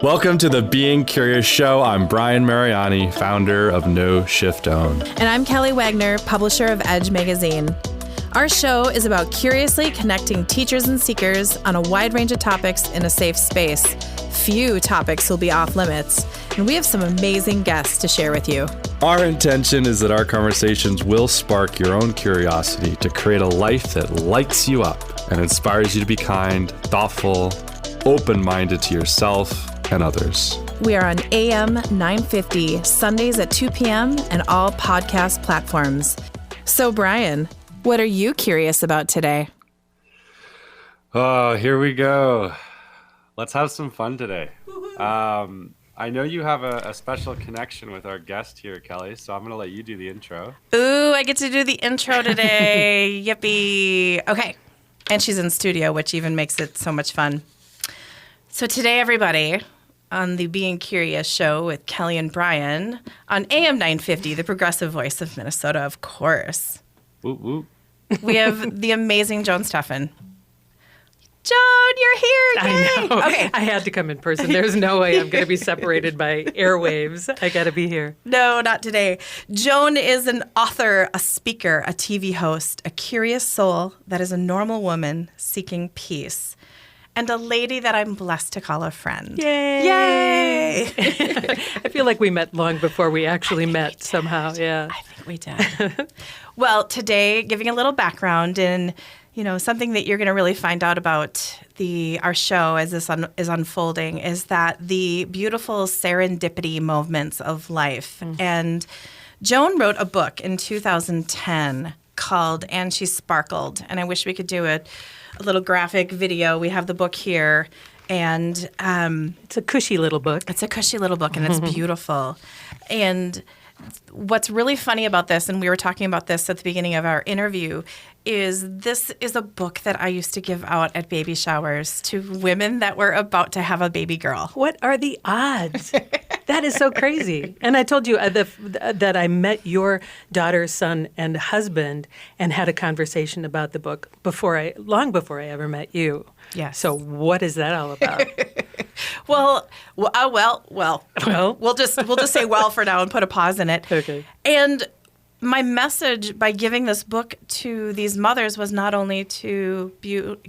Welcome to the Being Curious Show. I'm Brian Mariani, founder of No Shift Own. And I'm Kelly Wagner, publisher of Edge magazine. Our show is about curiously connecting teachers and seekers on a wide range of topics in a safe space. Few topics will be off limits, and we have some amazing guests to share with you. Our intention is that our conversations will spark your own curiosity to create a life that lights you up and inspires you to be kind, thoughtful, open-minded to yourself and others. We are on AM 950, Sundays at 2 p.m. and all podcast platforms. So, Brian, what are you curious about today? Oh, here we go. Let's have some fun today. I know you have a special connection with our guest here, Kelly, so I'm going to let you do the intro. Ooh, I get to do the intro today. Yippee. Okay. And she's in studio, which even makes it so much fun. So today, everybody, on the Being Curious show with Kelly and Brian on AM 950, the progressive voice of Minnesota, of course. Whoop, whoop. We have the amazing Joan Steffend. Joan, you're here. Yay. I know. Okay. I had to come in person. There's no way I'm going to be separated by airwaves. I got to be here. No, not today. Joan is an author, a speaker, a TV host, a curious soul that is a normal woman seeking peace, and a lady that I'm blessed to call a friend. Yay! Yay! I feel like we met long before we actually met somehow. Yeah. I think we did. Well, today, giving a little background in something that you're going to really find out about our show as this is unfolding is that the beautiful serendipity moments of life. Mm-hmm. And Joan wrote a book in 2010 called And She Sparkled. And I wish we could do a little graphic video. We have the book here. And it's a cushy little book. It's a cushy little book, and it's beautiful. And what's really funny about this, and we were talking about this at the beginning of our interview, is this is a book that I used to give out at baby showers to women that were about to have a baby girl. What are the odds? That is so crazy. And I told you that I met your daughter, son, and husband and had a conversation about the book long before I ever met you. Yes. So what is that all about? Well, we'll just say well for now and put a pause in it. Okay. And my message by giving this book to these mothers was not only to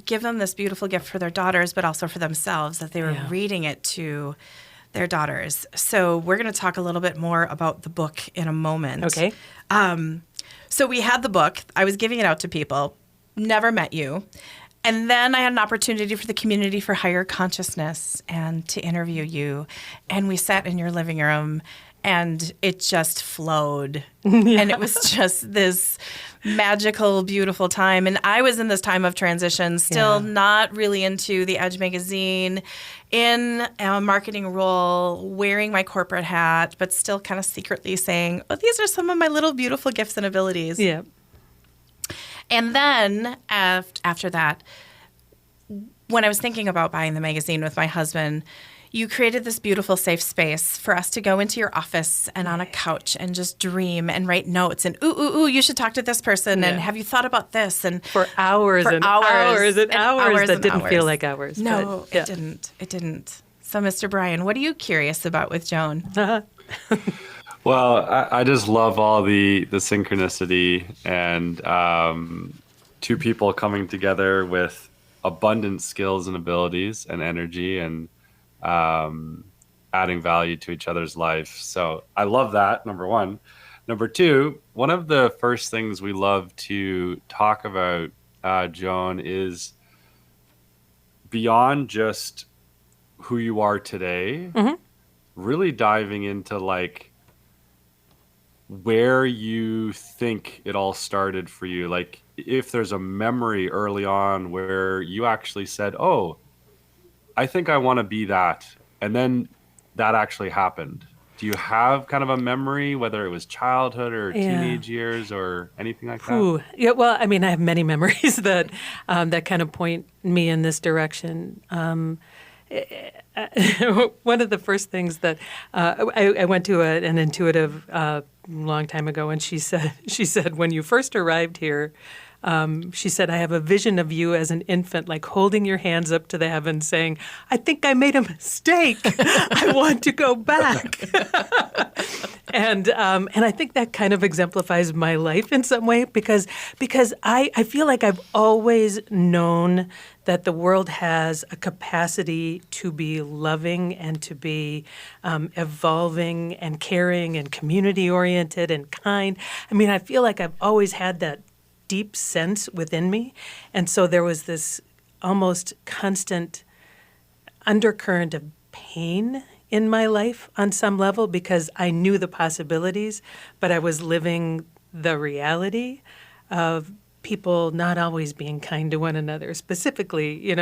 give them this beautiful gift for their daughters, but also for themselves, that they were reading it to their daughters. So we're going to talk a little bit more about the book in a moment. Okay. So we had the book. I was giving it out to people. Never met you. And then I had an opportunity for the Community for Higher Consciousness and to interview you. And we sat in your living room, and it just flowed. Yeah. And it was just this magical, beautiful time. And I was in this time of transition, still not really into the Edge magazine, in a marketing role, wearing my corporate hat, but still kind of secretly saying, oh, these are some of my little beautiful gifts and abilities. Yeah. And then after that, when I was thinking about buying the magazine with my husband, you created this beautiful safe space for us to go into your office and on a couch and just dream and write notes and, ooh, you should talk to this person and have you thought about this? And for hours that didn't feel like hours. No, it didn't. It didn't. So, Mr. Brian, what are you curious about with Joan? Well, I just love all the synchronicity and two people coming together with abundant skills and abilities and energy and adding value to each other's life. So I love that, number one. Number two, one of the first things we love to talk about, Joan, is beyond just who you are today, really diving into like where you think it all started for you. Like if there's a memory early on where you actually said, oh, I think I want to be that. And then that actually happened. Do you have kind of a memory, whether it was childhood or teenage years or anything like that? Ooh. Yeah, well, I mean, I have many memories that that kind of point me in this direction. One of the first things that I went to an intuitive long time ago, and she said, when you first arrived here, She said, I have a vision of you as an infant, like holding your hands up to the heavens saying, I think I made a mistake. I want to go back. And I think that kind of exemplifies my life in some way because I feel like I've always known that the world has a capacity to be loving and to be evolving and caring and community-oriented and kind. I mean, I feel like I've always had that deep sense within me. And so there was this almost constant undercurrent of pain in my life on some level because I knew the possibilities, but I was living the reality of people not always being kind to one another. Specifically,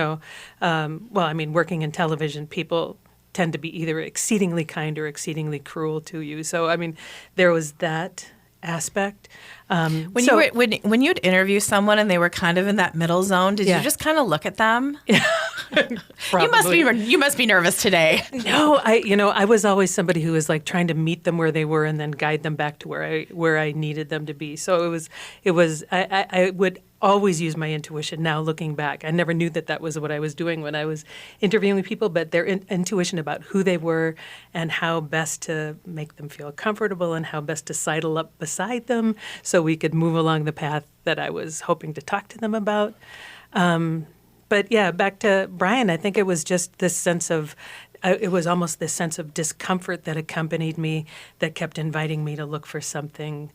working in television, people tend to be either exceedingly kind or exceedingly cruel to you. So, I mean, there was that aspect. When you'd interview someone and they were kind of in that middle zone, did you just kind of look at them? You must be nervous today. No, I was always somebody who was like trying to meet them where they were and then guide them back to where I needed them to be. So I would always use my intuition now looking back. I never knew that was what I was doing when I was interviewing people, but their intuition about who they were and how best to make them feel comfortable and how best to sidle up beside them so we could move along the path that I was hoping to talk to them about. But yeah, back to Brian, I think it was just this sense of, it was almost this sense of discomfort that accompanied me that kept inviting me to look for something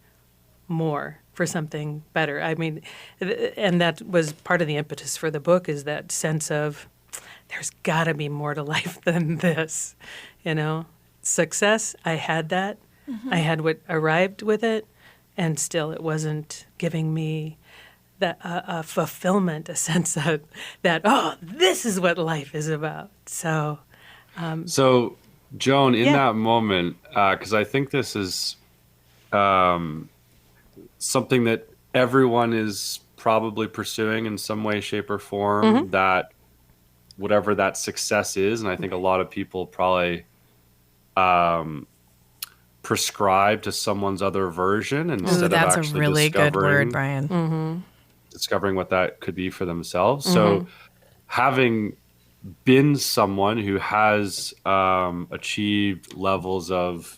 more, for something better. I mean, and that was part of the impetus for the book, is that sense of there's got to be more to life than this, Success, I had that. Mm-hmm. I had what arrived with it, and still it wasn't giving me that a fulfillment, a sense of that, this is what life is about. So, Joan, in that moment, because I think this is something that everyone is probably pursuing in some way, shape, or form, mm-hmm. that whatever that success is, and I think a lot of people probably prescribe to someone's other version instead of actually that's a really good word, Brian. Mm-hmm. Discovering what that could be for themselves. Mm-hmm. So having been someone who has achieved levels of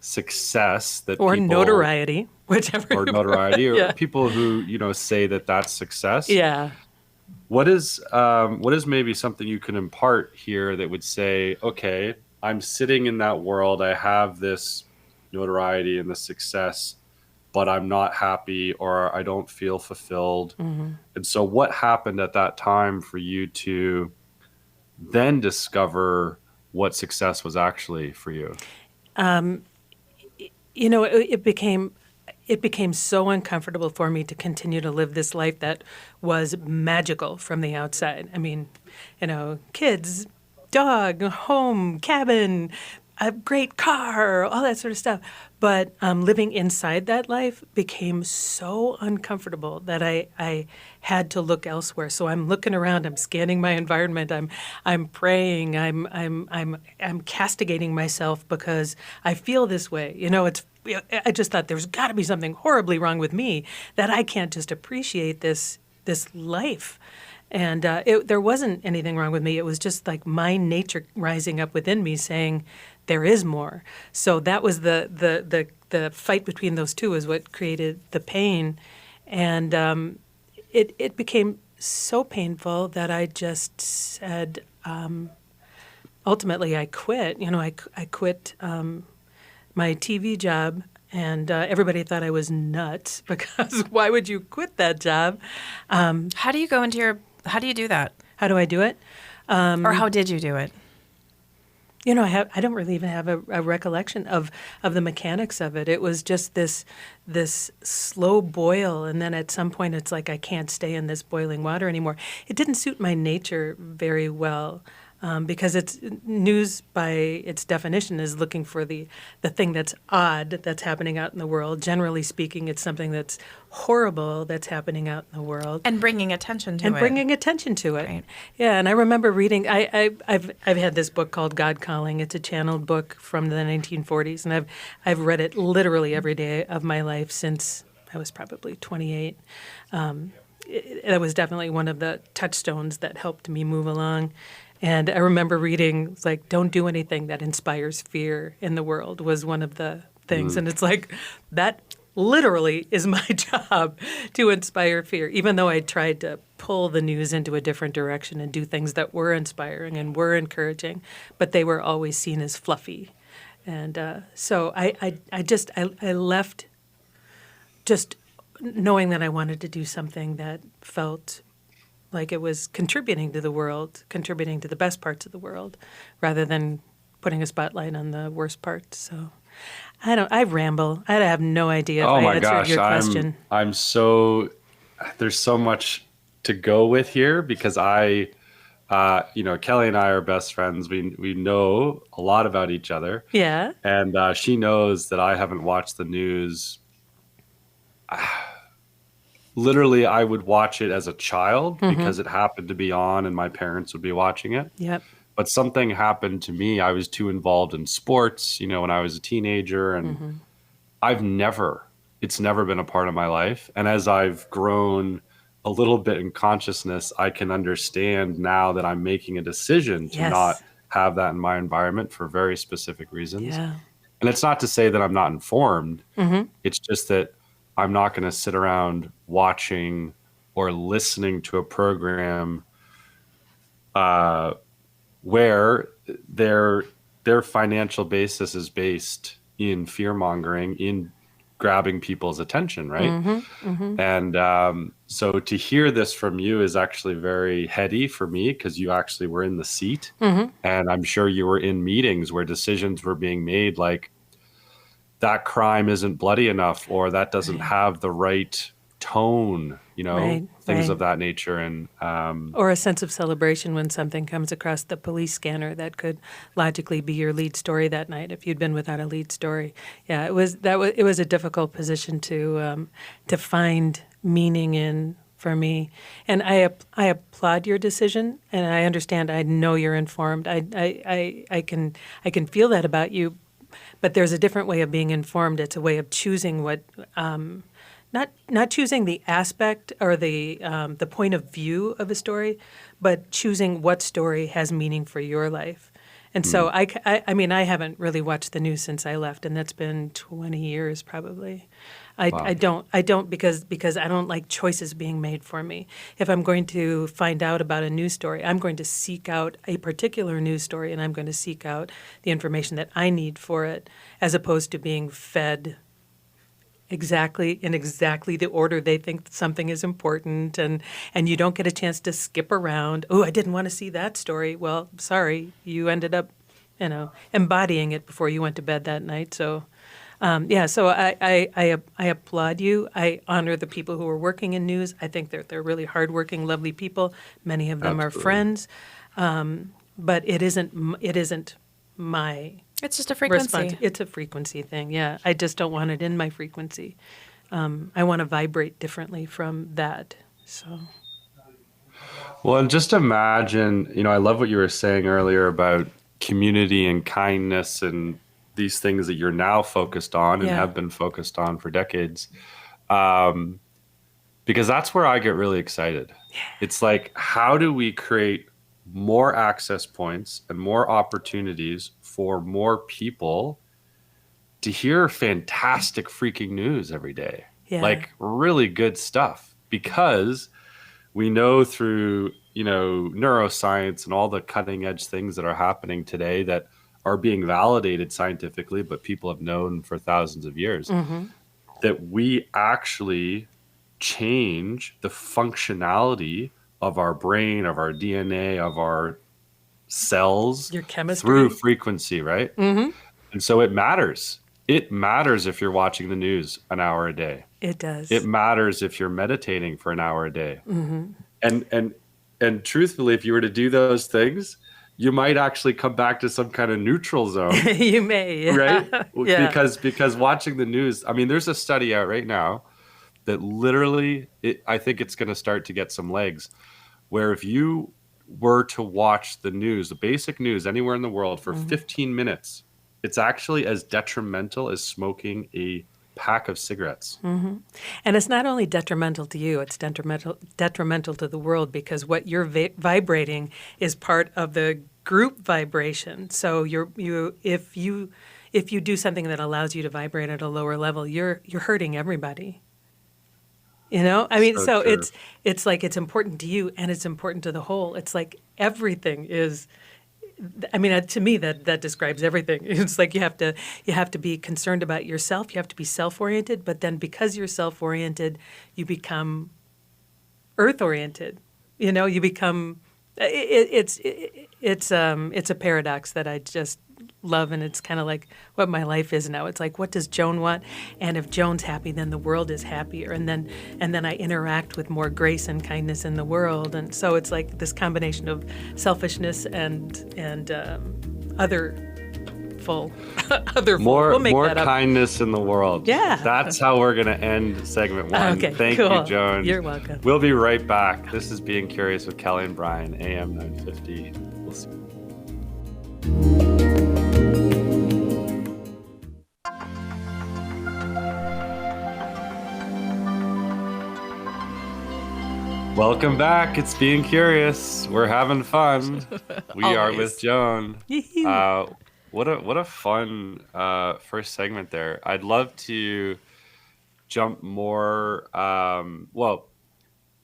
success that or people, notoriety, whichever, or notoriety, or people who say that that's success. Yeah. What is maybe something you can impart here that would say, okay, I'm sitting in that world, I have this notoriety and this success, but I'm not happy or I don't feel fulfilled. Mm-hmm. And so what happened at that time for you to then discover what success was actually for you? It became so uncomfortable for me to continue to live this life that was magical from the outside. I mean, kids, dog, home, cabin, a great car, all that sort of stuff. But living inside that life became so uncomfortable that I had to look elsewhere. So I'm looking around, I'm scanning my environment, I'm praying, I'm castigating myself because I feel this way. I just thought there's got to be something horribly wrong with me that I can't just appreciate this life. And there wasn't anything wrong with me. It was just like my nature rising up within me saying, there is more. So that was the fight between those two is what created the pain. And it became so painful that I just said, ultimately I quit. I quit my TV job. And everybody thought I was nuts because why would you quit that job? How do you do that? How do I do it? Or how did you do it? I don't really even have a recollection of the mechanics of it. It was just this slow boil, and then at some point it's like I can't stay in this boiling water anymore. It didn't suit my nature very well. Because it's news by its definition is looking for the thing that's odd that's happening out in the world. Generally speaking, it's something that's horrible that's happening out in the world. And bringing attention to it. Right. Yeah, and I remember reading, I've had this book called God Calling. It's a channeled book from the 1940s, and I've read it literally every day of my life since I was probably 28. That was definitely one of the touchstones that helped me move along. And I remember reading, it's like, don't do anything that inspires fear in the world was one of the things. And it's like, that literally is my job, to inspire fear, even though I tried to pull the news into a different direction and do things that were inspiring and were encouraging, but they were always seen as fluffy. And so I left just knowing that I wanted to do something that felt like it was contributing to the world, contributing to the best parts of the world, rather than putting a spotlight on the worst parts. So I ramble. I have no idea if Oh I my answered gosh, your question. there's so much to go with here because Kelly and I are best friends. We know a lot about each other. Yeah. And she knows that I haven't watched the news. Literally, I would watch it as a child because it happened to be on and my parents would be watching it. Yep. But something happened to me. I was too involved in sports, when I was a teenager. And it's never been a part of my life. And as I've grown a little bit in consciousness, I can understand now that I'm making a decision to Yes. not have that in my environment for very specific reasons. Yeah. And it's not to say that I'm not informed. It's just that I'm not going to sit around watching or listening to a program where their financial basis is based in fear mongering, in grabbing people's attention, right? And so to hear this from you is actually very heady for me because you actually were in the seat, and I'm sure you were in meetings where decisions were being made like, that crime isn't bloody enough, or that doesn't have the right tone, things of that nature. And or a sense of celebration when something comes across the police scanner that could logically be your lead story that night if you'd been without a lead story. Yeah, it was a difficult position to find meaning in for me. And I applaud your decision, and I understand. I know you're informed. I can feel that about you. But there's a different way of being informed. It's a way of choosing what, not choosing the aspect or the point of view of a story, but choosing what story has meaning for your life. And so I mean, I haven't really watched the news since I left, and that's been 20 years probably. I don't because I don't like choices being made for me. If I'm going to find out about a news story, I'm going to seek out a particular news story, and I'm going to seek out the information that I need for it, as opposed to being fed exactly the order they think something is important, and you don't get a chance to skip around. Oh, I didn't want to see that story. Well, sorry, you ended up, embodying it before you went to bed that night. So. So I applaud you. I honor the people who are working in news. I think they're really hardworking, lovely people. Many of them Absolutely. are friends, but it isn't my It's just a frequency. response. It's a frequency thing. Yeah, I just don't want it in my frequency. I want to vibrate differently from that. So. well, and just imagine, I love what you were saying earlier about community and kindness and these things that you're now focused on and Yeah. have been focused on for decades. Because that's where I get really excited. Yeah. It's like, how do we create more access points and more opportunities for more people to hear fantastic freaking news every day? Yeah. Like really good stuff, because we know through, neuroscience and all the cutting edge things that are happening today that are being validated scientifically, but people have known for thousands of years, that we actually change the functionality of our brain, of our DNA, of our cells, Your chemistry. through frequency, right? And so it matters. It matters if you're watching the news an hour a day. It does. It matters if you're meditating for an hour a day. And truthfully, if you were to do those things, you might actually come back to some kind of neutral zone. You may. Right? Yeah. Because watching the news, I mean, there's a study out right now that literally, I think it's going to start to get some legs, where if you were to watch the news, the basic news anywhere in the world for 15 minutes, it's actually as detrimental as smoking a pack of cigarettes. And it's not only detrimental to you, it's detrimental to the world, because what you're vibrating is part of the group vibration. So if you do something that allows you to vibrate at a lower level, you're hurting everybody. You know, I mean, so true. it's like it's important to you and it's important to the whole. It's like everything is. I mean, to me, that describes everything. It's like you have to be concerned about yourself. You have to be self-oriented, but then because you're self-oriented, you become earth-oriented. You know, you become. It's a paradox that I just love, and it's kind of like what my life is now. It's like, what does Joan want? And if Joan's happy, then the world is happier, and then I interact with more grace and kindness in the world, and so it's like this combination of selfishness and otherful. More, we'll make more that up. Kindness in the world. Yeah. That's how we're going to end segment 1. Okay, Thank cool. you, Joan. You're welcome. We'll be right back. This is Being Curious with Kelly and Brian, AM 950. We'll see. Welcome back. It's Being Curious. We're having fun. We are Always. with Joan. Yee-hoo. What a fun first segment there. I'd love to jump more. Well,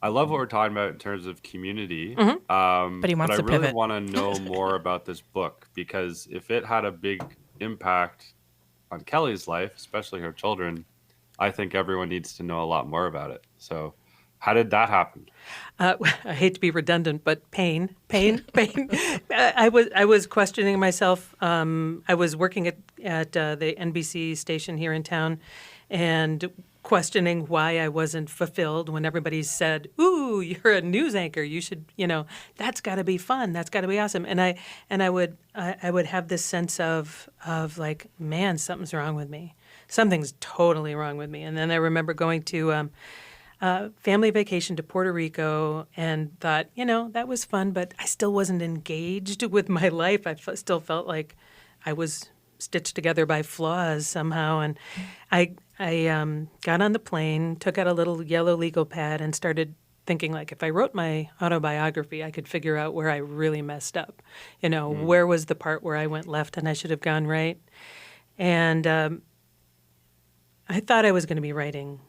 I love what we're talking about in terms of community. But he wants I to really pivot. want to know more about this book, because if it had a big impact on Kelly's life, especially her children, I think everyone needs to know a lot more about it. So how did that happen? I hate to be redundant, but pain. I was questioning myself. I was working at the NBC station here in town, and questioning why I wasn't fulfilled when everybody said, "Ooh, you're a news anchor. You should, that's got to be fun. That's got to be awesome." And I would have this sense of like, man, something's wrong with me. Something's totally wrong with me. And then I remember going to family vacation to Puerto Rico and thought, that was fun, but I still wasn't engaged with my life. I still felt like I was stitched together by flaws somehow. And I got on the plane, took out a little yellow legal pad, and started thinking, like, if I wrote my autobiography, I could figure out where I really messed up. Where was the part where I went left and I should have gone right? And I thought I was going to be writing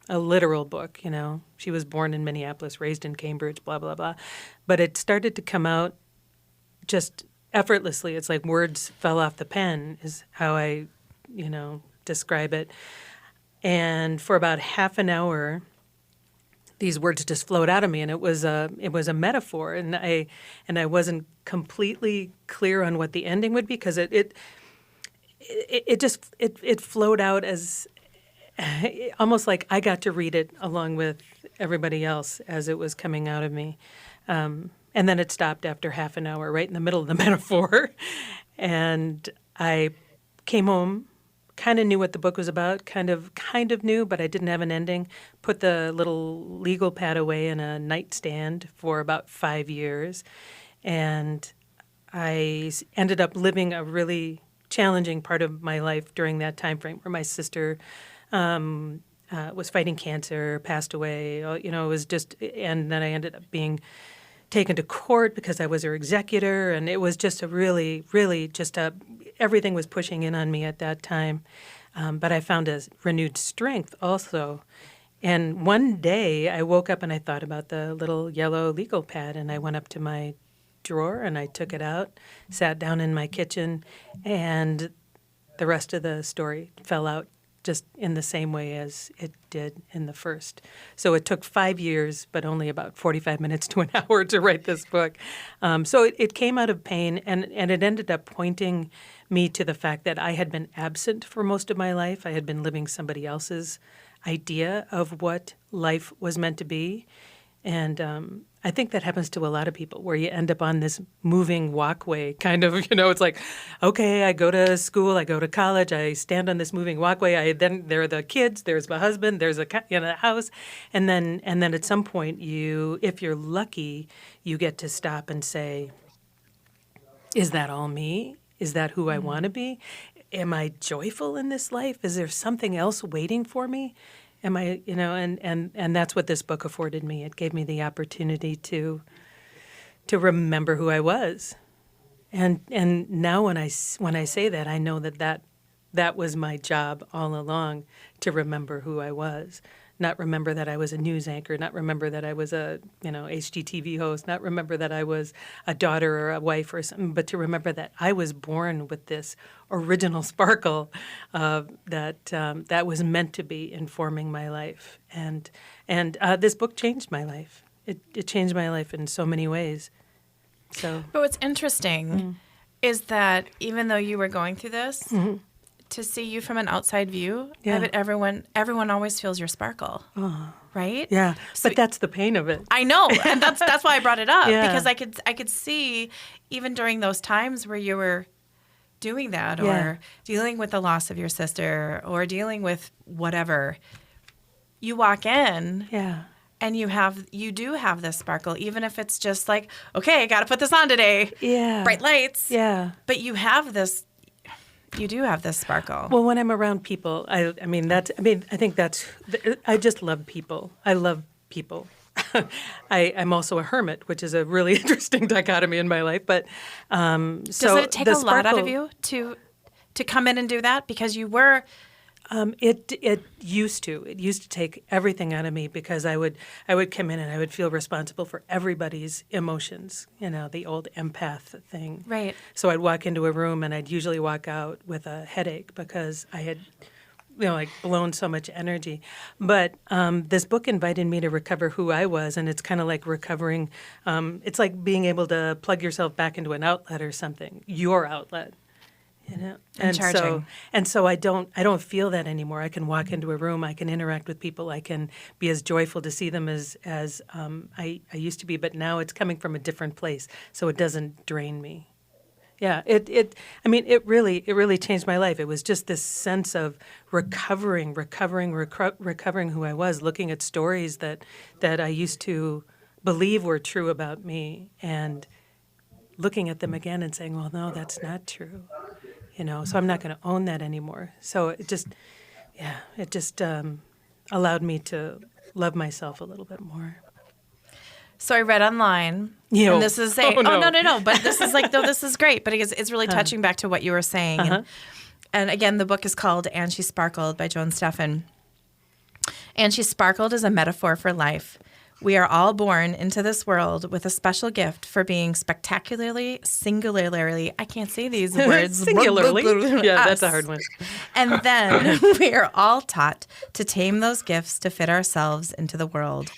a literal book, She was born in Minneapolis, raised in Cambridge, blah, blah, blah. But it started to come out just effortlessly. It's like words fell off the pen is how I, describe it. And for about half an hour, these words just flowed out of me, and it was a metaphor, and I wasn't completely clear on what the ending would be, because it flowed out as almost like I got to read it along with everybody else as it was coming out of me. And then it stopped after half an hour, right in the middle of the metaphor. And I came home, kind of knew what the book was about, kind of knew, but I didn't have an ending. Put the little legal pad away in a nightstand for about 5 years. And I ended up living a really challenging part of my life during that time frame, where my sister was fighting cancer, passed away. It was just, and then I ended up being taken to court because I was her executor, and it was just a really, really everything was pushing in on me at that time. But I found a renewed strength also. And one day I woke up and I thought about the little yellow legal pad, and I went up to my drawer and I took it out, sat down in my kitchen, and the rest of the story fell out just in the same way as it did in the first. So it took 5 years, but only about 45 minutes to an hour to write this book. So it came out of pain, and it ended up pointing me to the fact that I had been absent for most of my life. I had been living somebody else's idea of what life was meant to be. And I think that happens to a lot of people, where you end up on this moving walkway, kind of, it's like, okay, I go to school, I go to college, I stand on this moving walkway, then there are the kids, there's my husband, there's a house, and then at some point if you're lucky, you get to stop and say, is that all me? Is that who I want to be? am I joyful in this life? Is there something else waiting for me? Am I, and that's what this book afforded me. It gave me the opportunity to remember who I was. And now when I say that, I know that was my job all along, to remember who I was. Not remember that I was a news anchor, not remember that I was a HGTV host, not remember that I was a daughter or a wife or something, but to remember that I was born with this original sparkle that was meant to be informing my life. And this book changed my life. It changed my life in so many ways. So, but what's interesting is that even though you were going through this, to see you from an outside view, I bet everyone always feels your sparkle, right? Yeah, So, but that's the pain of it. I know, and that's why I brought it up, Yeah. because I could see even during those times where you were doing that, or Yeah. dealing with the loss of your sister, or dealing with whatever, you walk in. Yeah. And you do have this sparkle, even if it's just like, okay, I got to put this on today. Yeah. Bright lights. Yeah. But you do have this sparkle. Well, when I'm around people, I just love people. I love people. I'm also a hermit, which is a really interesting dichotomy in my life. But does it take a lot out of you to come in and do that? Because you were. It used to. It used to take everything out of me, because I would come in and I would feel responsible for everybody's emotions, the old empath thing. Right. So I'd walk into a room and I'd usually walk out with a headache because I had blown so much energy. But this book invited me to recover who I was, and it's kind of like recovering. It's like being able to plug yourself back into an outlet or something, your outlet. And charging. so I don't feel that anymore. I can walk into a room, I can interact with people, I can be as joyful to see them as I used to be, but now it's coming from a different place, so it doesn't drain me. Yeah, it really changed my life. It was just this sense of recovering who I was, looking at stories that I used to believe were true about me, and looking at them again and saying, well, no, that's not true. So I'm not going to own that anymore. So it just allowed me to love myself a little bit more. So I read online, and this is no, but this is like, no, this is great, but it's really touching back to what you were saying. And again, the book is called And She Sparkled by Joan Steffend. And she sparkled is a metaphor for life. We are all born into this world with a special gift for being singularly, I can't say these words. Singularly? Yeah, that's us. a hard one. And then we are all taught to tame those gifts to fit ourselves into the world.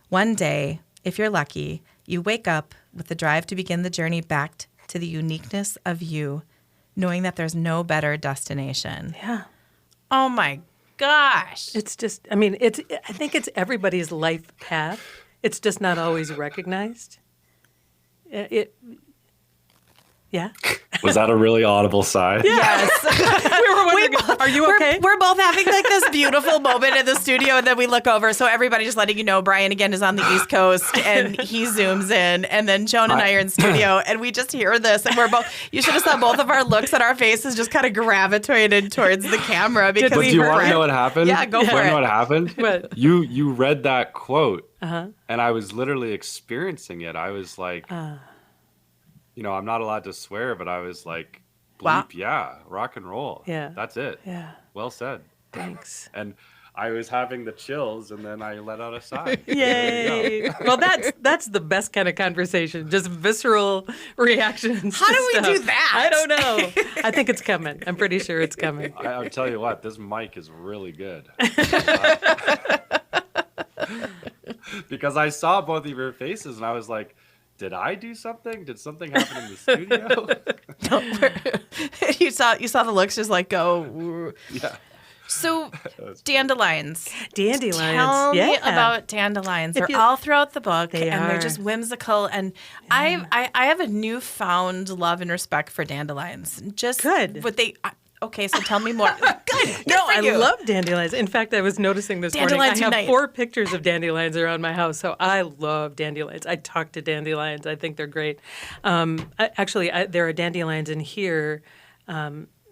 One day, if you're lucky, you wake up with the drive to begin the journey back to the uniqueness of you, knowing that there's no better destination. Yeah. Oh my gosh. It's just, I think it's everybody's life path. It's just not always recognized. Yeah. Was that a really audible sigh? Yes. We were wondering, are you okay? We're both having like this beautiful moment in the studio, and then we look over. So everybody, just letting you know, Brian again is on the East Coast, and he zooms in, and then Joan and I are in studio, and we just hear this, and we're both. You should have saw both of our looks and our faces just kind of gravitated towards the camera because But do you want to know what happened? Yeah, go for You want to it. know what happened? What? You read that quote, and I was literally experiencing it. I was like, I'm not allowed to swear, but I was like, bleep, Wow. yeah, rock and roll. Yeah. That's it. Yeah. Well said. Thanks. And I was having the chills, and then I let out a sigh. Yay! Well, that's the best kind of conversation. Just visceral reactions. How to do we stuff. do that? I don't know. I think it's coming. I'm pretty sure it's coming. I'll tell you what, this mic is really good. Because I saw both of your faces, and I was like, did I do something? Did something happen in the studio? You saw the looks just like go. Yeah. So dandelions. Dandelions. Tell yeah. me about dandelions. They're you- all throughout the book, They and they're are. just whimsical. And I have a newfound love and respect for dandelions. Just Good. What they. Okay, so tell me more. Good. No, for I you. love dandelions. In fact, I was noticing this Dandelions morning. I have unite. 4 pictures of dandelions around my house, so I love dandelions. I talk to dandelions. I think they're great. There are dandelions in here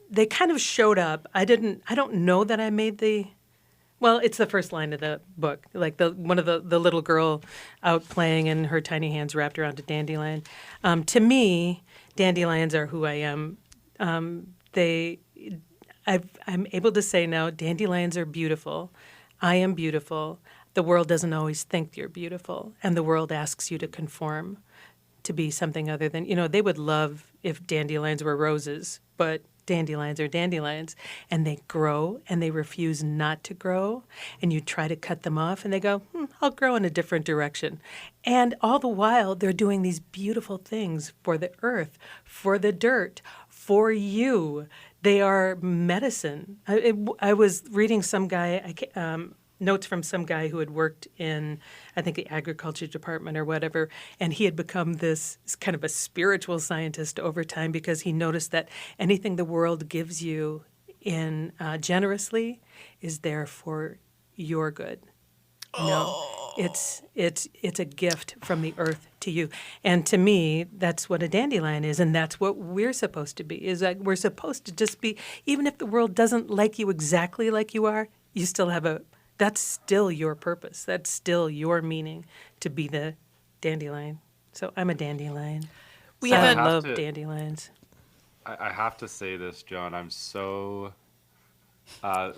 they kind of showed up. I don't know that I made well, it's the first line of the book, like one of the little girl out playing and her tiny hands wrapped around a dandelion. To me, dandelions are who I am. I'm able to say now, dandelions are beautiful. I am beautiful. The world doesn't always think you're beautiful, and the world asks you to conform to be something other than, they would love if dandelions were roses, but dandelions are dandelions, and they grow and they refuse not to grow, and you try to cut them off and they go, I'll grow in a different direction. And all the while they're doing these beautiful things for the earth, for the dirt, for you. They are medicine. I was reading some guy, notes from some guy who had worked in, I think, the agriculture department or whatever, and he had become this kind of a spiritual scientist over time because he noticed that anything the world gives you in generously is there for your good. It's a gift from the earth to you. And to me, that's what a dandelion is, and that's what we're supposed to be, is that we're supposed to just be, even if the world doesn't like you exactly like you are, you still have that's still your purpose. That's still your meaning to be the dandelion. So I'm a dandelion. I love dandelions. I have to say this, Joan. I'm so,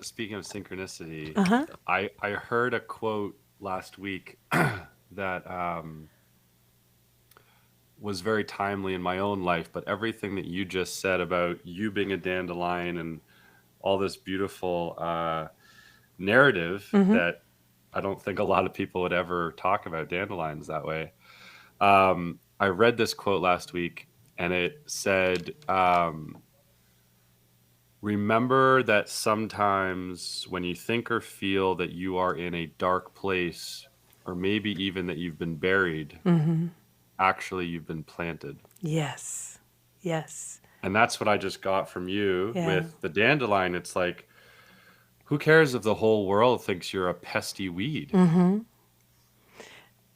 speaking of synchronicity, I heard a quote last week that was very timely in my own life, but everything that you just said about you being a dandelion and all this beautiful narrative that I don't think a lot of people would ever talk about dandelions that way. I read this quote last week, and it said, remember that sometimes when you think or feel that you are in a dark place, or maybe even that you've been buried, actually you've been planted. Yes. And that's what I just got from you with the dandelion. It's like, who cares if the whole world thinks you're a pesty weed?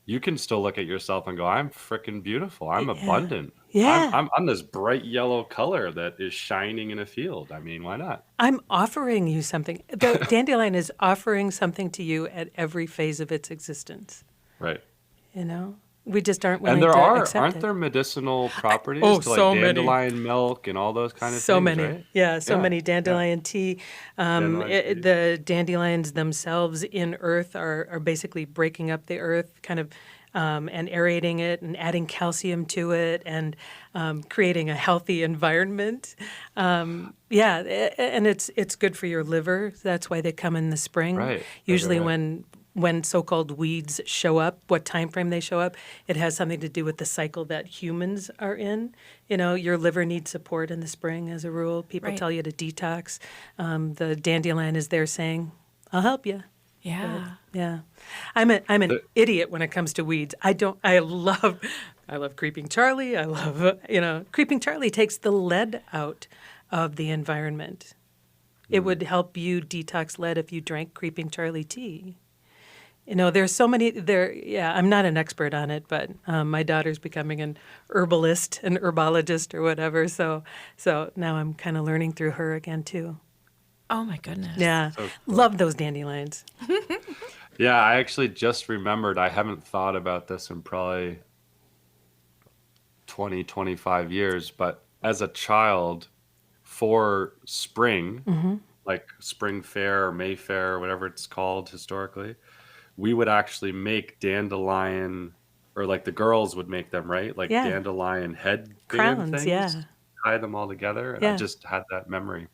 You can still look at yourself and go, I'm freaking beautiful. I'm abundant. Yeah. I'm this bright yellow color that is shining in a field. I mean, why not? I'm offering you something. The dandelion is offering something to you at every phase of its existence. Right. We just aren't willing And aren't there medicinal properties to like so dandelion milk and all those kind of so things, many, right? yeah, so many dandelion tea. The dandelions themselves in earth are basically breaking up the earth, kind of, and aerating it and adding calcium to it and creating a healthy environment. And it's good for your liver. That's why they come in the spring. Right. Usually Right. when so-called weeds show up, what time frame they show up, it has something to do with the cycle that humans are in. Your liver needs support in the spring as a rule. People tell you to detox. The dandelion is there saying, I'll help you. Yeah. Yeah. I'm an idiot when it comes to weeds. I love Creeping Charlie. I love, Creeping Charlie takes the lead out of the environment. It would help you detox lead if you drank Creeping Charlie tea. There's so many there. Yeah, I'm not an expert on it, but my daughter's becoming an herbologist or whatever. So now I'm kind of learning through her again too. Oh my goodness. Yeah, So cool. love those dandelions. Yeah, I actually just remembered, I haven't thought about this in probably 20, 25 years, but as a child, for spring, like spring fair or May Fair or whatever it's called historically, we would actually make dandelion, or like the girls would make them, right? Like dandelion head Crowns, things, yeah. tie them all together. And I just had that memory.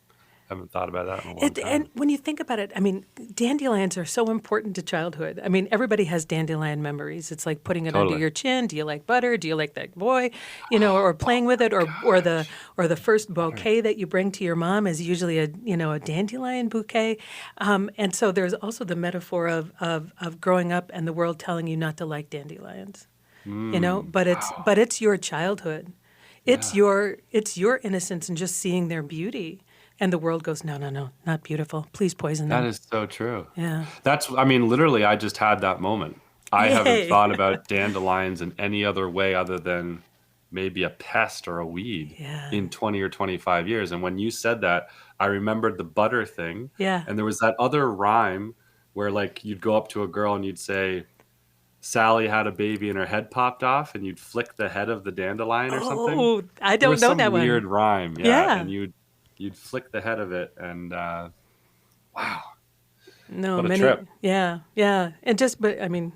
Haven't thought about that in a long time. And when you think about it, I mean, dandelions are so important to childhood. I mean, everybody has dandelion memories. It's like putting it under your chin. Do you like butter? Do you like that boy? Or playing with it, or the first bouquet that you bring to your mom is usually a dandelion bouquet. And so there's also the metaphor of growing up and the world telling you not to like dandelions. But it's your childhood. It's your innocence and just seeing their beauty. And the world goes, no, not beautiful. Please poison them. That is so true. Yeah. Literally, I just had that moment. I haven't thought about dandelions in any other way other than maybe a pest or a weed Yeah. in 20 or 25 years. And when you said that, I remembered the butter thing. Yeah. And there was that other rhyme where like you'd go up to a girl and you'd say, Sally had a baby and her head popped off, and you'd flick the head of the dandelion or something. Oh, I There don't was know some that one. weird rhyme, Yeah. and you'd flick the head of it, and wow, No, what a many. trip. Yeah, yeah, and but I mean,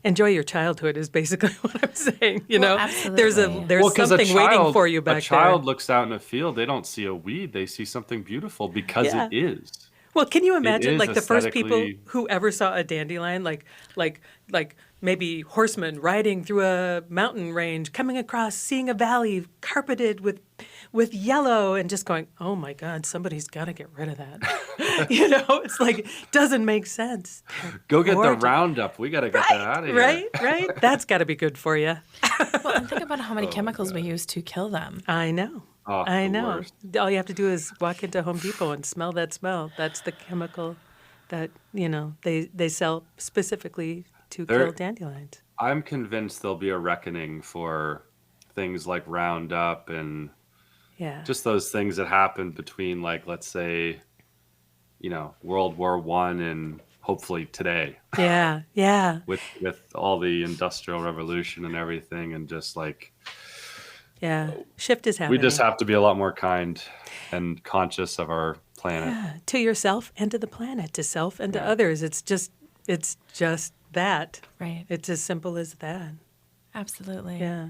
enjoy your childhood is basically what I'm saying. You Well, know, absolutely. there's Well, 'cause something waiting for you back a child there. looks out in a field, they don't see a weed, they see something beautiful because Yeah. it is. Well, can you It imagine is like the first people aesthetically. who ever saw a dandelion, like maybe horsemen riding through a mountain range, coming across, seeing a valley carpeted with yellow, and just going, "Oh my God, somebody's got to get rid of that." You know, it's like doesn't make sense. Go get the Gorgeous. Roundup. We got to get that out of here. Right. That's got to be good for you. Well, and think about how many chemicals we use to kill them. I know. Oh, I the know. worst. All you have to do is walk into Home Depot and smell that smell. That's the chemical that, they sell specifically to There- kill dandelions. I'm convinced there'll be a reckoning for things like Roundup and Yeah. just those things that happened between, like, let's say, World War One and hopefully today Yeah. Yeah. with all the Industrial Revolution and everything, and just like Yeah. Shift is we happening. just have to be a lot more kind and conscious of our planet. Yeah, to yourself and to the planet, to self and to others. It's just that. Right. It's as simple as that. Absolutely. Yeah.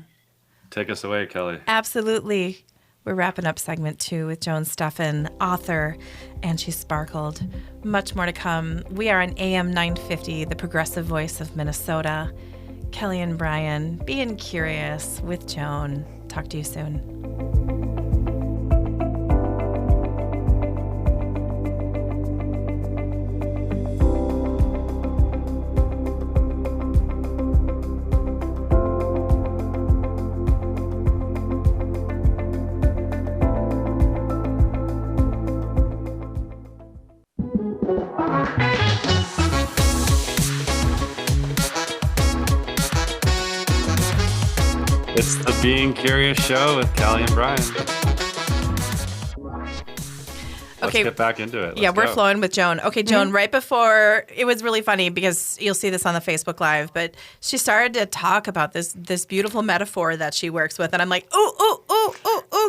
Take us away, Kelly. Absolutely. We're wrapping up segment 2 with Joan Steffend, author, and she sparkled. Much more to come. We are on AM 950, the progressive voice of Minnesota. Kelly and Brian, being curious with Joan. Talk to you soon. It's the Being Curious Show with Kelly and Brian. Let's Okay. get back into it. Yeah, Let's we're go. flowing with Joan. Okay, Joan, right before, it was really funny because you'll see this on the Facebook Live, but she started to talk about this beautiful metaphor that she works with. And I'm like, ooh,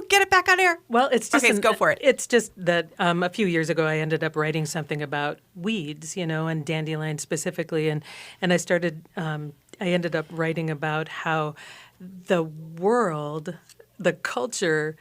get it back on air. Well, it's just Okay, go for it. It's just that a few years ago I ended up writing something about weeds, and dandelions specifically, and I ended up writing about how the world, the culture,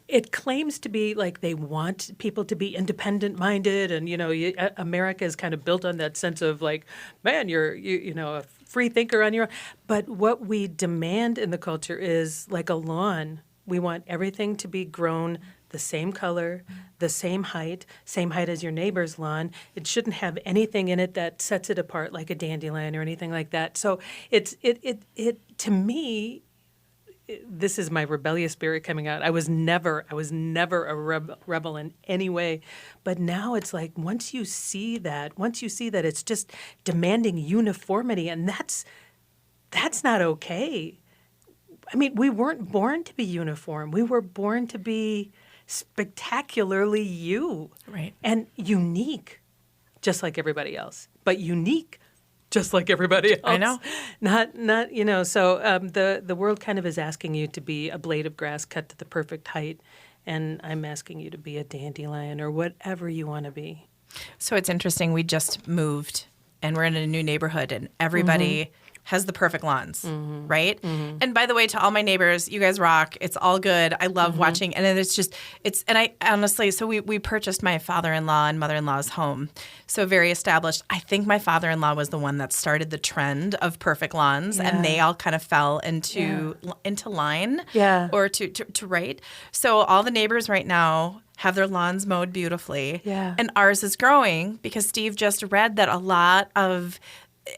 it claims to be like they want people to be independent-minded, and America is kind of built on that sense of like, man, you're a free thinker on your own. But what we demand in the culture is like a lawn. We want everything to be grown the same color, the same height as your neighbor's lawn. It shouldn't have anything in it that sets it apart, like a dandelion or anything like that. So it to me. This is my rebellious spirit coming out. I was never a rebel in any way. But now it's like once you see that it's just demanding uniformity, and that's not okay. I mean, we weren't born to be uniform. We were born to be spectacularly you. Right. And unique, just like everybody else. But unique just like everybody else. I know. Not so the world kind of is asking you to be a blade of grass cut to the perfect height, and I'm asking you to be a dandelion or whatever you want to be. So it's interesting. We just moved and we're in a new neighborhood and everybody has the perfect lawns, right? And by the way, to all my neighbors, you guys rock. It's all good. I love watching. And then and I honestly, so we purchased my father-in-law and mother-in-law's home. So very established. I think my father-in-law was the one that started the trend of perfect lawns, and they all kind of fell into line or to right. So all the neighbors right now have their lawns mowed beautifully. Yeah. And ours is growing because Steve just read that a lot of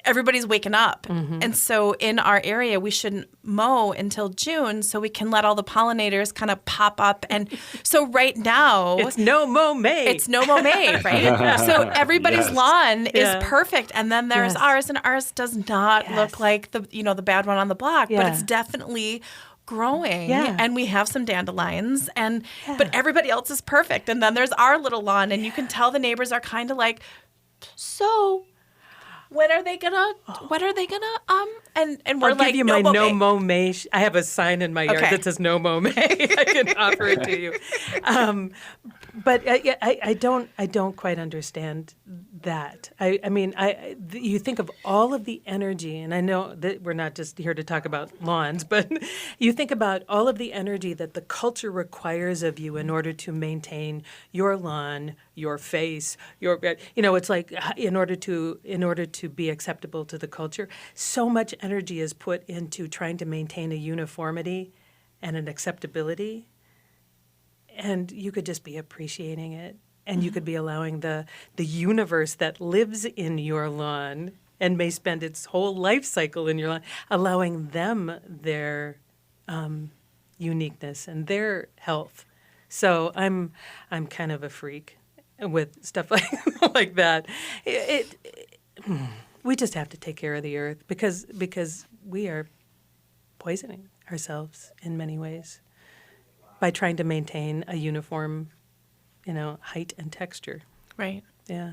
everybody's waking up. And so in our area, we shouldn't mow until June so we can let all the pollinators kind of pop up. And so right now... It's no mow May. It's no mow May, right? So everybody's lawn is Yeah. perfect. And then there's ours, and ours does not look like the bad one on the block, but it's definitely growing Yeah. and we have some dandelions but everybody else is perfect. And then there's our little lawn and you can tell the neighbors are kind of like, so when are they gonna and we're I'll like, give you no my mow no May. mow May. I have a sign in my yard Okay. that says no mow May. I can offer it to you. But yeah, I don't quite understand that. I mean, you think of all of the energy, and I know that we're not just here to talk about lawns, but you think about all of the energy that the culture requires of you in order to maintain your lawn, your face, it's like in order to be acceptable to the culture, so much energy is put into trying to maintain a uniformity and an acceptability. And you could just be appreciating it, and you could be allowing the universe that lives in your lawn and may spend its whole life cycle in your lawn, allowing them their uniqueness and their health. So I'm kind of a freak with stuff like that. We just have to take care of the earth because we are poisoning ourselves in many ways by trying to maintain a uniform, height and texture. Right. Yeah.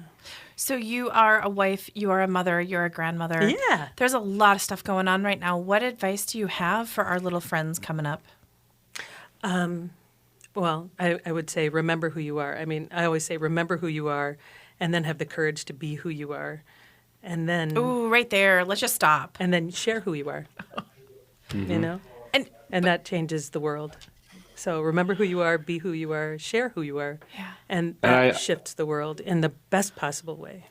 So you are a wife, you are a mother, you're a grandmother. Yeah. There's a lot of stuff going on right now. What advice do you have for our little friends coming up? Well, I would say remember who you are. I mean, I always say remember who you are and then have the courage to be who you are. And then Ooh, right there. Let's just stop. and then share who you are. And that changes the world. So remember who you are, be who you are, share who you are. Yeah. And that shifts the world in the best possible way.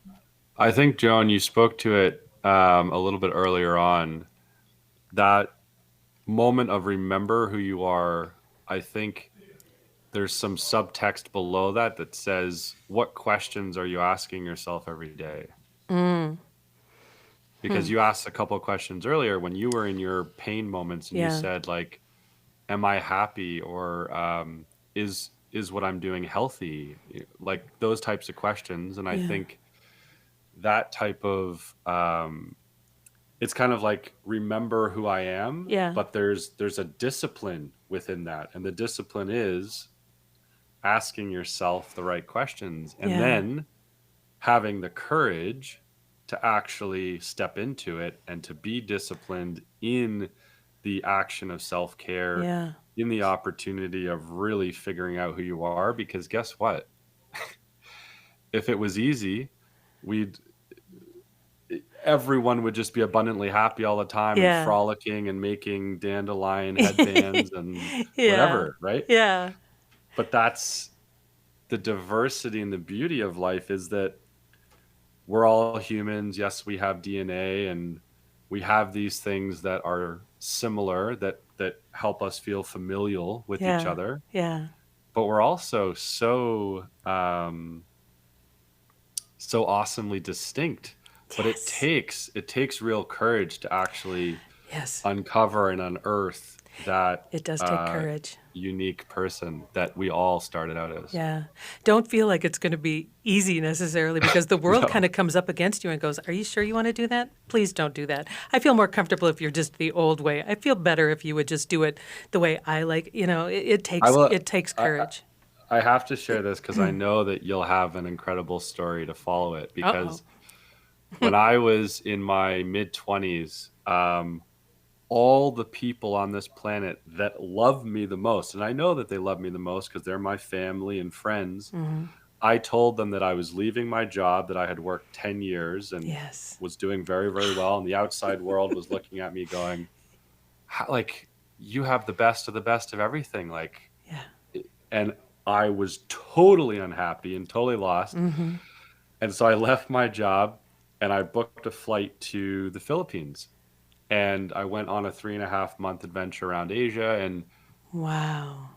I think, Joan, you spoke to it a little bit earlier on. That moment of remember who you are, I think there's some subtext below that says, what questions are you asking yourself every day? Because you asked a couple of questions earlier when you were in your pain moments, and you said, like, am I happy, or is what I'm doing healthy? Like those types of questions. And I think that type of it's kind of like remember who I am, but there's a discipline within that, and the discipline is asking yourself the right questions and then having the courage to actually step into it and to be disciplined in the action of self-care, in the opportunity of really figuring out who you are. Because guess what? If it was easy, everyone would just be abundantly happy all the time and frolicking and making dandelion headbands and whatever, right? Yeah. But that's the diversity and the beauty of life, is that we're all humans. Yes, we have DNA and we have these things that are similar that help us feel familial with each other. Yeah. But we're also so awesomely distinct. But it takes real courage to actually uncover and unearth that it does take courage. Unique person that we all started out as. Yeah. Don't feel like it's going to be easy necessarily, because the world kind of comes up against you and goes, are you sure you want to do that? Please don't do that. I feel more comfortable if you're just the old way. I feel better if you would just do it the way I like. It takes courage. I have to share this because I know that you'll have an incredible story to follow it, because when I was in my mid-20s, all the people on this planet that love me the most, and I know that they love me the most because they're my family and friends, I told them that I was leaving my job, that I had worked 10 years and was doing very, very well, and the outside world was looking at me going, like, you have the best of everything. Like, and I was totally unhappy and totally lost. And so I left my job and I booked a flight to the Philippines. And I went on a 3.5-month adventure around Asia. And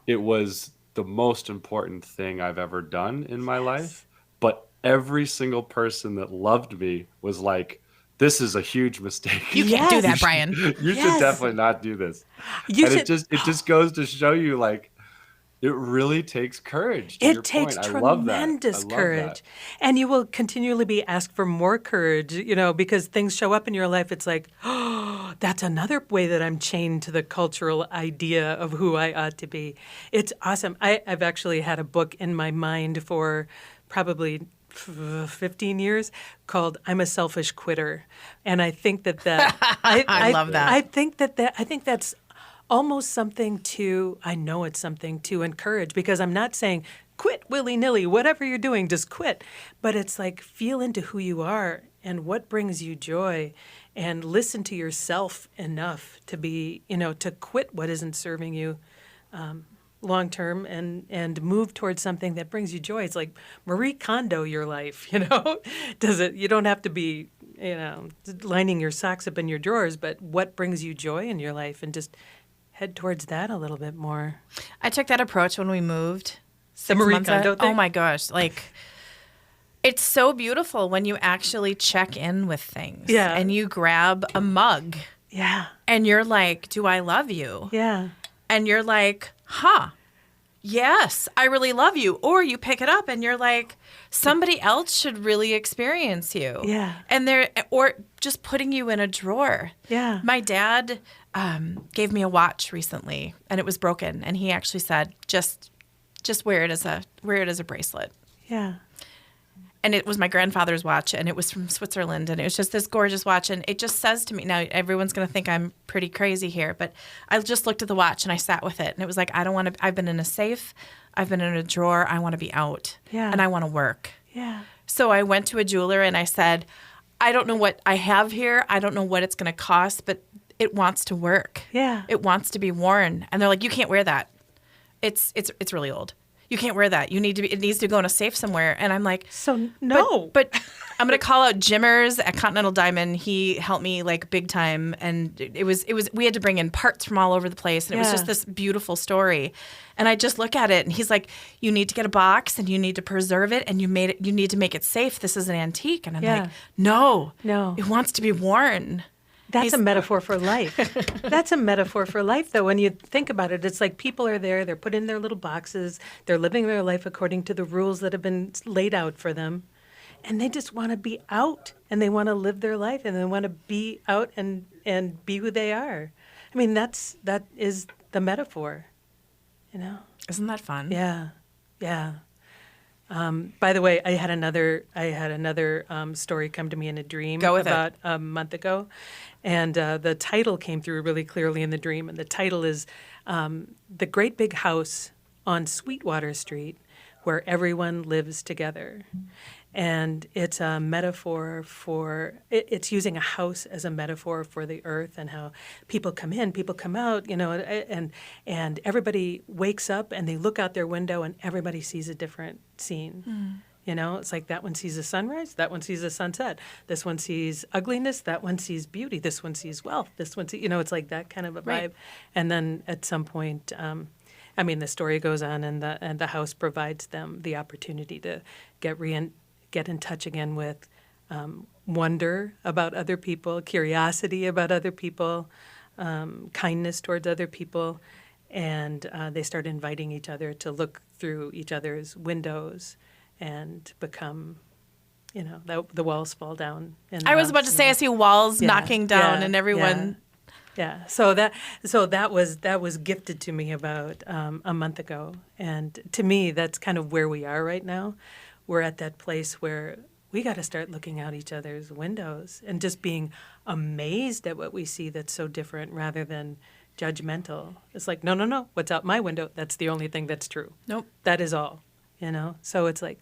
it was the most important thing I've ever done in my life. But every single person that loved me was like, this is a huge mistake. You can't do that, Brian. You should definitely not do this. It just goes to show you, like, it really takes courage. It takes tremendous courage. And you will continually be asked for more courage, because things show up in your life. It's like, oh, That's another way that I'm chained to the cultural idea of who I ought to be. It's awesome. I've actually had a book in my mind for probably 15 years called "I'm a Selfish Quitter," and I think that I love that. I think that's almost something to. I know it's something to encourage, because I'm not saying quit willy-nilly, whatever you're doing, just quit. But it's like, feel into who you are and what brings you joy, and listen to yourself enough to be, to quit what isn't serving you long term, and move towards something that brings you joy. It's like Marie Kondo your life, You don't have to be, lining your socks up in your drawers, but what brings you joy in your life, and just head towards that a little bit more. I took that approach when we moved. The Marie Kondo thing? Oh my gosh. It's so beautiful when you actually check in with things. Yeah. And you grab a mug. Yeah. And you're like, do I love you? Yeah. And you're like, yes, I really love you. Or you pick it up and you're like, somebody else should really experience you. Yeah. Or just putting you in a drawer. Yeah. My dad gave me a watch recently, and it was broken. And he actually said, just wear it as a bracelet. Yeah. And it was my grandfather's watch, and it was from Switzerland, and it was just this gorgeous watch. And it just says to me, now everyone's going to think I'm pretty crazy here, but I just looked at the watch and I sat with it, and it was like, I don't want to, I've been in a safe, I've been in a drawer, I want to be out, Yeah. and I want to work. Yeah. So I went to a jeweler and I said, I don't know what I have here, I don't know what it's going to cost, but it wants to work. Yeah. It wants to be worn. And they're like, you can't wear that. It's really old. You can't wear that. It needs to go in a safe somewhere. And I'm like, So no. But I'm going to call out Jimmers at Continental Diamond. He helped me big time. And we had to bring in parts from all over the place. And it was Yeah. just this beautiful story. And I just look at it and he's like, you need to get a box and you need to preserve it and you need to make it safe. This is an antique. And I'm Yeah. like, no, No. it wants to be worn. That's a metaphor for life. That's a metaphor for life, though. When you think about it, it's like people are there, they're put in their little boxes, they're living their life according to the rules that have been laid out for them, and they just want to be out, and they want to live their life, and they want to be out and be who they are. I mean, that is the metaphor, Isn't that fun? Yeah, yeah. By the way, I had another story come to me in a dream Go with it. about a month ago, and the title came through really clearly in the dream. And the title is "The Great Big House on Sweetwater Street, Where Everyone Lives Together." And it's a metaphor for it's using a house as a metaphor for the earth, and how people come in, people come out, and everybody wakes up and they look out their window and everybody sees a different scene. It's like that one sees a sunrise, that one sees a sunset, this one sees ugliness, that one sees beauty, this one sees wealth, this one sees, it's like that kind of a vibe. Right. And then at some point, the story goes on, and the house provides them the opportunity to get in touch again with wonder about other people, curiosity about other people, kindness towards other people, and they start inviting each other to look through each other's windows and become, the walls fall down. I was about to say, I see walls Yeah, knocking down yeah, and everyone. Yeah. So that was gifted to me about a month ago, and to me, that's kind of where we are right now. We're at that place where we got to start looking out each other's windows and just being amazed at what we see that's so different, rather than judgmental. It's like, no, what's out my window? That's the only thing that's true. Nope. That is all. So it's like,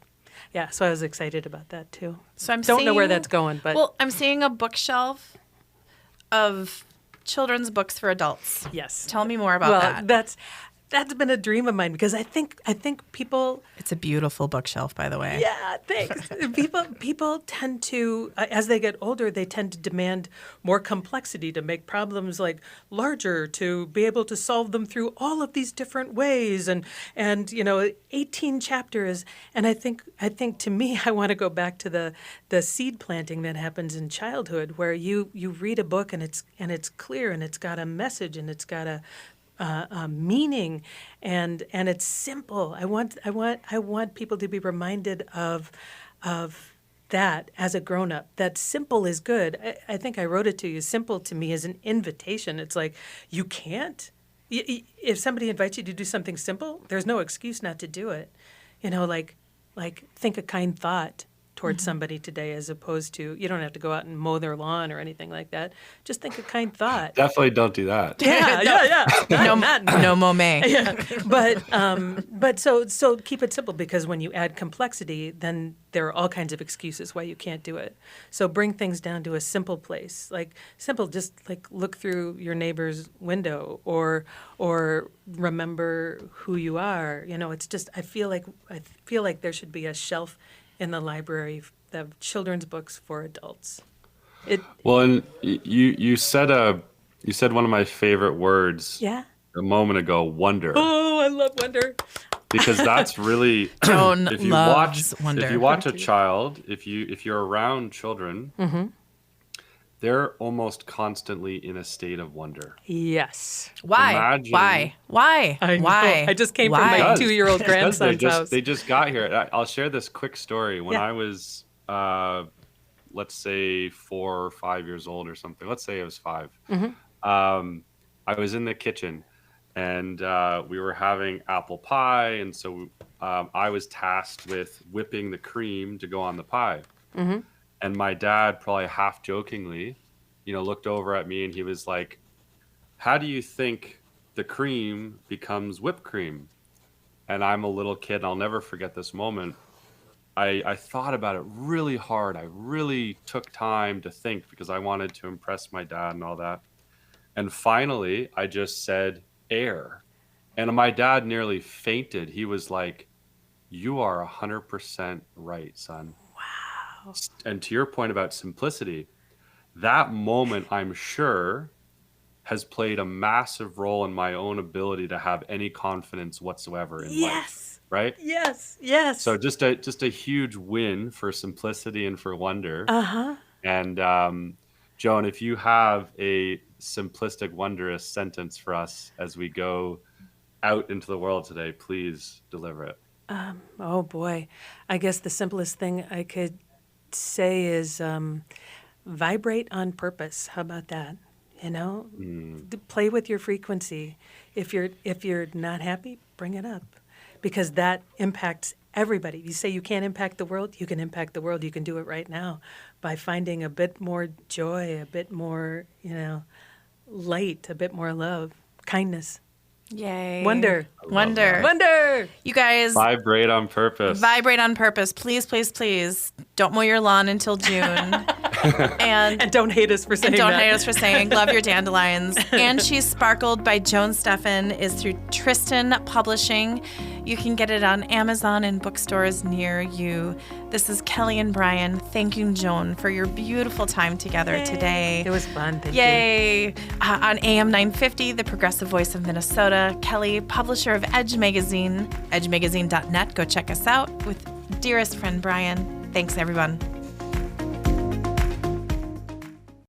yeah. So I was excited about that too. So I'm don't know where seeing- that's going, but Well, I'm seeing a bookshelf of children's books for adults. yes. Tell me more about well, that. that's been a dream of mine, because I think people. It's a beautiful bookshelf, by the way. Yeah, thanks. People tend to, as they get older, they tend to demand more complexity, to make problems larger, to be able to solve them through all of these different ways, and 18 chapters. And I think to me, I want to go back to the seed planting that happens in childhood, where you read a book and it's clear, and it's got a message, and it's got a meaning, and it's simple. I want people to be reminded of that as a grown-up, that simple is good. I think I wrote it to you. Simple to me is an invitation. It's like, you can't. If somebody invites you to do something simple, there's no excuse not to do it. Like think a kind thought towards somebody today, as opposed to, you don't have to go out and mow their lawn or anything like that. Just think a kind thought. Definitely don't do that. Yeah. No momet. Yeah. But so keep it simple, because when you add complexity, then there are all kinds of excuses why you can't do it. So bring things down to a simple place, like simple, just like look through your neighbor's window, or remember who you are. It's just, I feel like there should be a shelf in the library of children's books for adults. Well, and you said one of my favorite words. Yeah. A moment ago, wonder. Oh, I love wonder. Because that's really Joan if you loves watch wonder. if you watch a child, if you're around children, they're almost constantly in a state of wonder. Yes. Why? Imagine- Why? I know. Why? I just came Why? from my Because- 2-year-old because grandson's house. They just got here. I'll share this quick story. When Yeah. I was, let's say 4 or 5 years old or something. Let's say I was 5. I was in the kitchen, and we were having apple pie, and so I was tasked with whipping the cream to go on the pie. And my dad, probably half jokingly, looked over at me and he was like, "How do you think the cream becomes whipped cream?" And I'm a little kid, and I'll never forget this moment. I thought about it really hard. I really took time to think, because I wanted to impress my dad and all that. And finally, I just said air. And my dad nearly fainted. He was like, "You are 100% right, son." Wow. And to your point about simplicity, that moment, I'm sure, has played a massive role in my own ability to have any confidence whatsoever in life. Right? Yes. So just a huge win for simplicity and for wonder. And Joan, if you have a simplistic, wondrous sentence for us as we go out into the world today, please deliver it. Oh boy. I guess the simplest thing I could say is vibrate on purpose. How about that? Play with your frequency. If you're not happy, bring it up, because that impacts everybody. You say you can't impact the world, you can impact the world. You can do it right now by finding a bit more joy, a bit more, light, a bit more love, kindness. Yay. Wonder. You guys, Vibrate on purpose. vibrate on purpose. Please, please, please. Don't mow your lawn until June. And don't hate us for saying don't that. hate us for saying love your dandelions. And She's Sparkled by Joan Steffend is through Tristan Publishing. You can get it on Amazon and bookstores near you. This is Kelly and Brian thanking Joan for your beautiful time together today. It was fun. Thank you. Yay! On AM 950, the progressive voice of Minnesota, Kelly, publisher of Edge Magazine, edgemagazine.net. Go check us out with dearest friend Brian. Thanks, everyone.